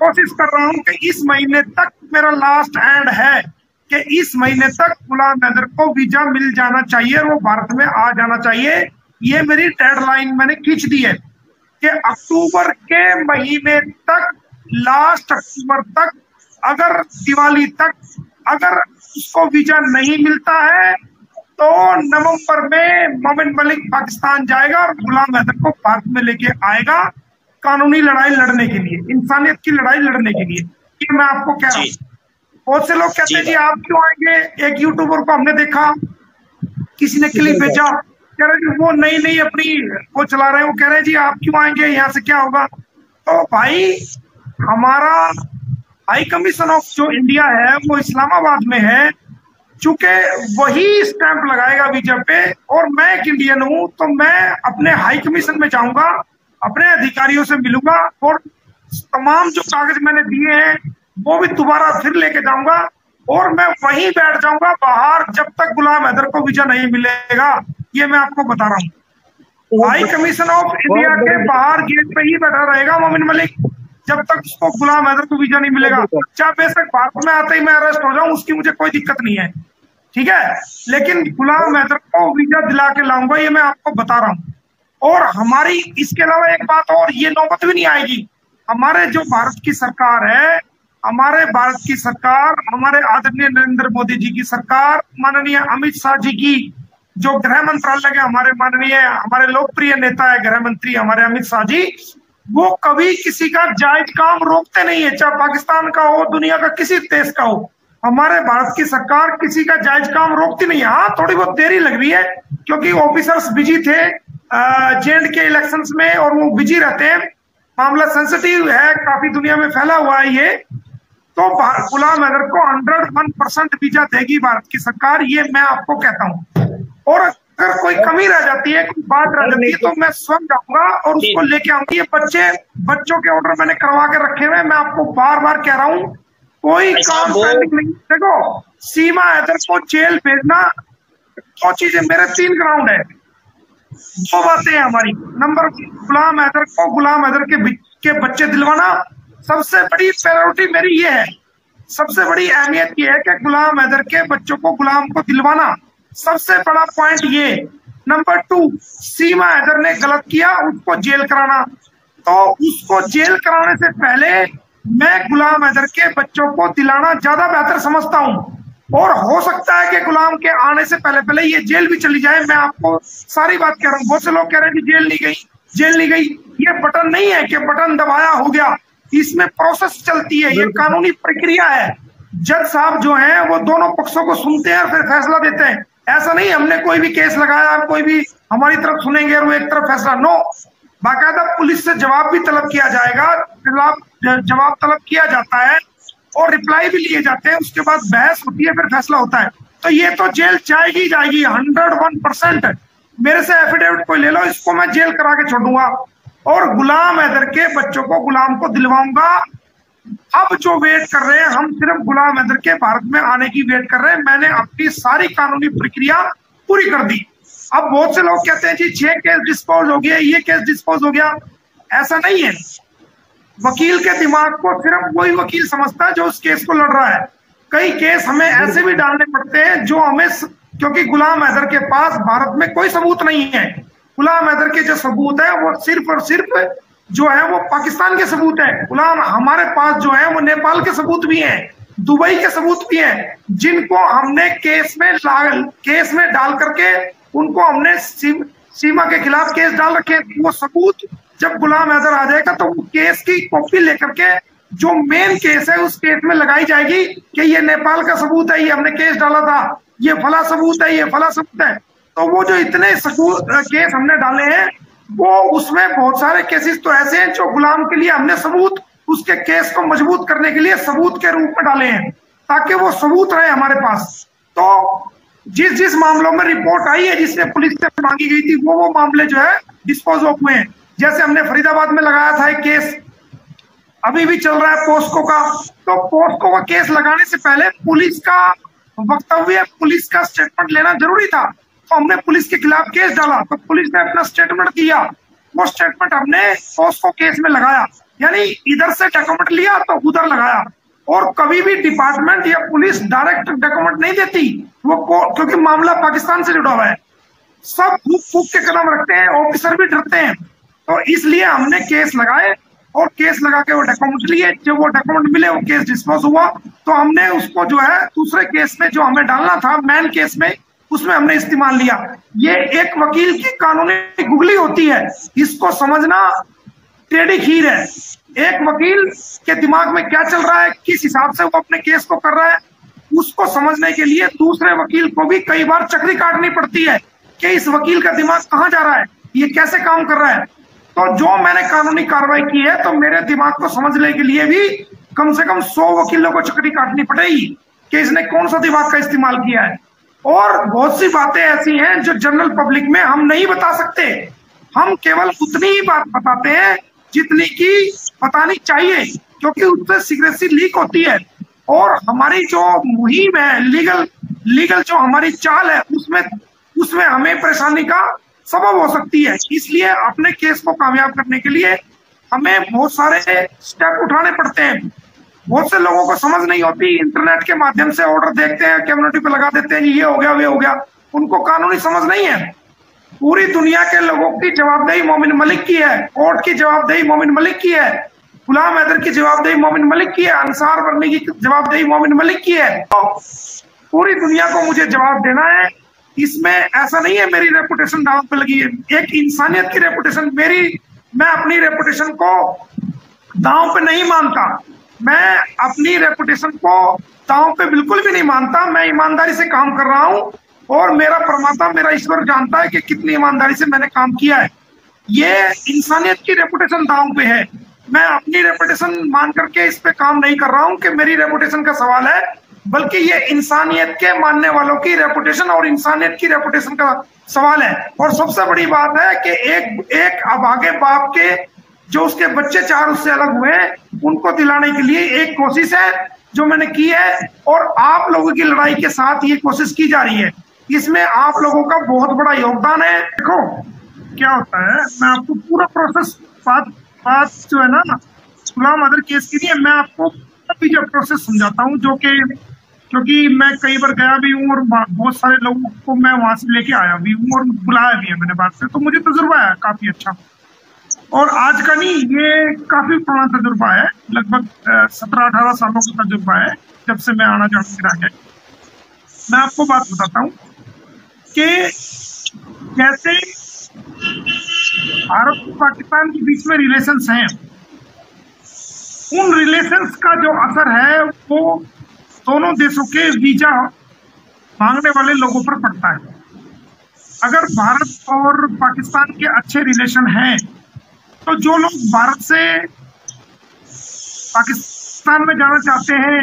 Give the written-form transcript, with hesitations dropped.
कोशिश कर रहा हूं कि इस महीने तक मेरा लास्ट एंड है कि इस महीने तक गुलाम हैदर को वीजा मिल जाना चाहिए, वो भारत में आ जाना चाहिए। ये मेरी डेडलाइन मैंने खींच दी है कि अक्टूबर के महीने तक, लास्ट अक्टूबर तक, अगर दिवाली तक अगर उसको वीजा नहीं मिलता है तो नवंबर में मोमिन मलिक पाकिस्तान जाएगा और गुलाम हैदर को भारत में लेके आएगा, कानूनी लड़ाई लड़ने के लिए, इंसानियत की लड़ाई लड़ने के लिए। ये मैं आपको कह रहा हूँ। बहुत से लोग कहते हैं जी आप क्यों आएंगे, एक यूट्यूबर को हमने देखा, किसी ने क्लिप भेजा, कह रहे जी वो नई नई अपनी वो चला रहे हैं, वो कह रहे हैं जी आप क्यों आएंगे, यहाँ से क्या होगा। तो भाई हमारा हाई कमीशन ऑफ जो इंडिया है वो इस्लामाबाद में है, चूंकि वही स्टैंप लगाएगा वीजा पे, और मैं एक इंडियन हूं तो मैं अपने हाई कमीशन में जाऊंगा, अपने अधिकारियों से मिलूंगा और तमाम जो कागज मैंने दिए हैं वो भी दोबारा फिर लेके जाऊंगा और मैं वहीं बैठ जाऊंगा बाहर जब तक गुलाम हैदर को वीजा नहीं मिलेगा। ये मैं आपको बता रहा हूँ। हाई कमीशन ऑफ इंडिया के बाहर गेट पे ही बैठा रहेगा मोमिन मलिक जब तक उसको गुलाम हैदर को वीजा नहीं मिलेगा। चाहे बेशक भारत में आते ही मैं अरेस्ट हो जाऊं, उसकी मुझे कोई दिक्कत नहीं है, ठीक है, लेकिन गुलाम हैदर को वीजा दिला के लाऊंगा, ये मैं आपको बता रहा हूँ। और हमारी इसके अलावा एक बात और, ये नौबत भी नहीं आएगी, हमारे जो भारत की सरकार है, हमारे भारत की सरकार, हमारे आदरणीय नरेंद्र मोदी जी की सरकार, माननीय अमित शाह जी की जो गृह मंत्रालय के हमारे माननीय हमारे लोकप्रिय नेता है गृह मंत्री हमारे अमित शाह जी, वो कभी किसी का जायज काम रोकते नहीं है, चाहे पाकिस्तान का हो, दुनिया का किसी देश का हो। हमारे भारत की सरकार किसी का जायज काम रोकती नहीं है। हाँ, थोड़ी बहुत देरी लग रही है क्योंकि ऑफिसर्स बिजी थे जेएंड के इलेक्शंस में और वो बिजी रहते हैं, मामला सेंसिटिव है, काफी दुनिया में फैला हुआ है ये। तो गुलाम हैदर को 101% वीजा देगी भारत की सरकार, ये मैं आपको कहता हूँ। और अगर कोई कमी रह जाती है, कोई बात रह जाती है तो मैं स्वयं जाऊंगा और उसको लेके आऊंगी। ये बच्चों के ऑर्डर मैंने करवा के रखे हुए, मैं आपको बार बार कह रहा हूँ, कोई काम पेंडिंग नहीं। देखो, सीमा हैदर को जेल भेजना, दो चीजें, मेरे 3 ग्राउंड है, 2 बातें हैं हमारी। नंबर, गुलाम हैदर के बच्चे दिलवाना, सबसे बड़ी प्रायोरिटी मेरी ये है, सबसे बड़ी अहमियत ये है कि गुलाम हैदर के बच्चों को, गुलाम को दिलवाना, सबसे बड़ा पॉइंट ये। नंबर 2, सीमा हैदर ने गलत किया, उसको जेल कराना। तो उसको जेल कराने से पहले मैं गुलाम हैदर के बच्चों को दिलाना ज्यादा बेहतर समझता हूं। और हो सकता है कि गुलाम के आने से पहले पहले ये जेल भी चली जाए। मैं आपको सारी बात कह रहा हूँ। बहुत से लोग कह रहे हैं कि जेल नहीं गई, जेल नहीं गई। ये बटन नहीं है कि बटन दबाया हो गया, इसमें प्रोसेस चलती है, ये कानूनी प्रक्रिया है। जज साहब जो हैं वो दोनों पक्षों को सुनते हैं और फिर फैसला देते हैं। ऐसा नहीं हमने कोई भी केस लगाया, कोई भी हमारी तरफ सुनेंगे और वो एक तरफ फैसला, नो, बाकायदा पुलिस से जवाब भी तलब किया जाएगा, जवाब तलब किया जाता है और रिप्लाई भी लिए जाते हैं, उसके बाद बहस होती है, फिर फैसला होता है। तो ये तो जेल जाएगी जाएगी 101%। मेरे से एफिडेविट कोई ले लो, इसको मैं जेल करा के छोड़ूंगा और गुलाम हैदर के बच्चों को, गुलाम को दिलवाऊंगा। अब जो वेट कर रहे हैं, हम सिर्फ गुलाम हैदर के भारत में आने की वेट कर रहे हैं। मैंने अपनी सारी कानूनी प्रक्रिया पूरी कर दी। अब बहुत से लोग कहते हैं जी 6 केस डिस्पोज हो गया, ये केस डिस्पोज हो गया। ऐसा नहीं है। वकील के दिमाग को सिर्फ वही वकील समझता है जो उस केस को लड़ रहा है। कई केस हमें ऐसे भी डालने पड़ते हैं जो हमें, क्योंकि गुलाम हैदर के पास भारत में कोई सबूत नहीं है। गुलाम हैदर के जो सबूत है वो सिर्फ और सिर्फ जो है वो पाकिस्तान के सबूत है। गुलाम हमारे पास जो है वो नेपाल के सबूत भी हैं, दुबई के सबूत भी हैं, जिनको हमने केस में डाल करके उनको हमने सीमा के खिलाफ केस डाल रखे। वो सबूत जब गुलाम हैदर आ जाएगा तो वो केस की कॉपी लेकर के जो मेन केस है उस केस में लगाई जाएगी कि ये नेपाल का सबूत है, ये हमने केस डाला था, ये फला सबूत है, ये फला सबूत है। तो वो जो इतने केस हमने डाले हैं वो, उसमें बहुत सारे केसेस तो ऐसे हैं जो गुलाम के लिए हमने सबूत, उसके केस को मजबूत करने के लिए सबूत के रूप में डाले हैं ताकि वो सबूत रहे हमारे पास। तो जिस मामलों में रिपोर्ट आई है, जिसने पुलिस से मांगी गई थी, वो मामले जो है डिस्पोज ऑफ हुए हैं। जैसे हमने फरीदाबाद में लगाया था एक केस, अभी भी चल रहा है पोस्को का। तो पोस्को का केस लगाने से पहले पुलिस का वक्तव्य, पुलिस का स्टेटमेंट लेना जरूरी था। तो हमने पुलिस के खिलाफ केस डाला तो पुलिस ने अपना स्टेटमेंट दिया, वो स्टेटमेंट हमने पोस्को केस में लगाया। यानी इधर से डॉक्यूमेंट लिया तो उधर लगाया। और कभी भी डिपार्टमेंट या पुलिस डायरेक्ट डॉक्यूमेंट नहीं देती वो, क्योंकि मामला पाकिस्तान से जुड़ा हुआ है। सब फूक फूक के कदम रखते हैं, ऑफिसर भी डरते हैं। तो इसलिए हमने केस लगाए और केस लगा के वो डॉक्यूमेंट लिए। जब वो डॉक्यूमेंट मिले, वो केस डिस्पोज हुआ, तो हमने उसको जो है दूसरे केस में जो हमें डालना था मेन केस में, उसमें हमने इस्तेमाल लिया। ये एक वकील की कानूनी गुगली होती है, इसको समझना टेढ़ी खीर है। एक वकील के दिमाग में क्या चल रहा है, किस हिसाब से वो अपने केस को कर रहा है, उसको समझने के लिए दूसरे वकील को भी कई बार चक्री काटनी पड़ती है कि इस वकील का दिमाग कहाँ जा रहा है, ये कैसे काम कर रहा है। तो जो मैंने कानूनी कार्रवाई की है, तो मेरे दिमाग को समझने के लिए भी कम से कम 100 वकीलों को चक्री काटनी पड़ेगी कि इसने कौन सा दिमाग का इस्तेमाल किया है। और बहुत सी बातें ऐसी हैं जो जनरल पब्लिक में हम नहीं बता सकते। हम केवल उतनी ही बात बताते हैं जितनी की बतानी चाहिए, क्योंकि उससे सीक्रेसी लीक होती है। और हमारी जो मुहिम है, लीगल जो हमारी चाल है, उसमें हमें परेशानी का सबब हो सकती है। इसलिए अपने केस को कामयाब करने के लिए हमें बहुत सारे स्टेप उठाने पड़ते हैं। बहुत से लोगों को समझ नहीं होती, इंटरनेट के माध्यम से ऑर्डर देखते हैं, कम्युनिटी पे लगा देते हैं, ये हो गया वे हो गया, उनको कानूनी समझ नहीं है। पूरी दुनिया के लोगों की जवाबदेही मोमिन मलिक की है, कोर्ट की जवाबदेही मोमिन मलिक की है, गुलाम हैदर की जवाबदेही मोमिन मलिक की है, अंसार वर्नी की जवाबदेही मोमिन मलिक की है। तो पूरी दुनिया को मुझे जवाब देना है। इसमें ऐसा नहीं है मेरी रेपुटेशन दांव पे लगी है, एक इंसानियत की रेपुटेशन मैं अपनी रेपुटेशन को दांव पे नहीं मानता। मैं अपनी रेपुटेशन को दांव पे बिल्कुल भी नहीं मानता। मैं ईमानदारी से काम कर रहा हूँ और मेरा परमात्मा, मेरा ईश्वर जानता है कि कितनी ईमानदारी से मैंने काम किया है। ये इंसानियत की रेपुटेशन दांव पे है। मैं अपनी रेपुटेशन मान करके इस पे काम नहीं कर रहा हूँ कि मेरी रेपुटेशन का सवाल है, बल्कि ये इंसानियत के मानने वालों की रेपुटेशन और इंसानियत की रेपुटेशन का सवाल है। और सबसे बड़ी बात है कि एक अभागे बाप के जो उसके बच्चे 4 उससे अलग हुए, उनको दिलाने के लिए एक कोशिश है जो मैंने की है, और आप लोगों की लड़ाई के साथ ये कोशिश की जा रही है। इसमें आप लोगों का बहुत बड़ा योगदान है। देखो क्या होता है, मैं आपको पूरा प्रोसेस बात जो है ना गुलाम हैदर केस के लिए, मैं आपको अभी जो प्रोसेस समझाता हूँ, जो कि क्योंकि मैं कई बार गया भी हूँ और बहुत सारे लोगों को मैं वहां से लेके आया भी हूँ और बुलाया भी है मैंने बात से, तो मुझे तजुर्बा है काफी अच्छा। और आज का नहीं, ये काफी पुराना तजुर्बा है, लगभग 17-18 सालों का तजुर्बा है जब से मैं आना जाना रहा है। मैं आपको बात बताता हूँ कि जैसे भारत और पाकिस्तान के बीच में रिलेशंस हैं, उन रिलेशंस का जो असर है वो दोनों देशों के वीजा मांगने वाले लोगों पर पड़ता है। अगर भारत और पाकिस्तान के अच्छे रिलेशन हैं, तो जो लोग भारत से पाकिस्तान में जाना चाहते हैं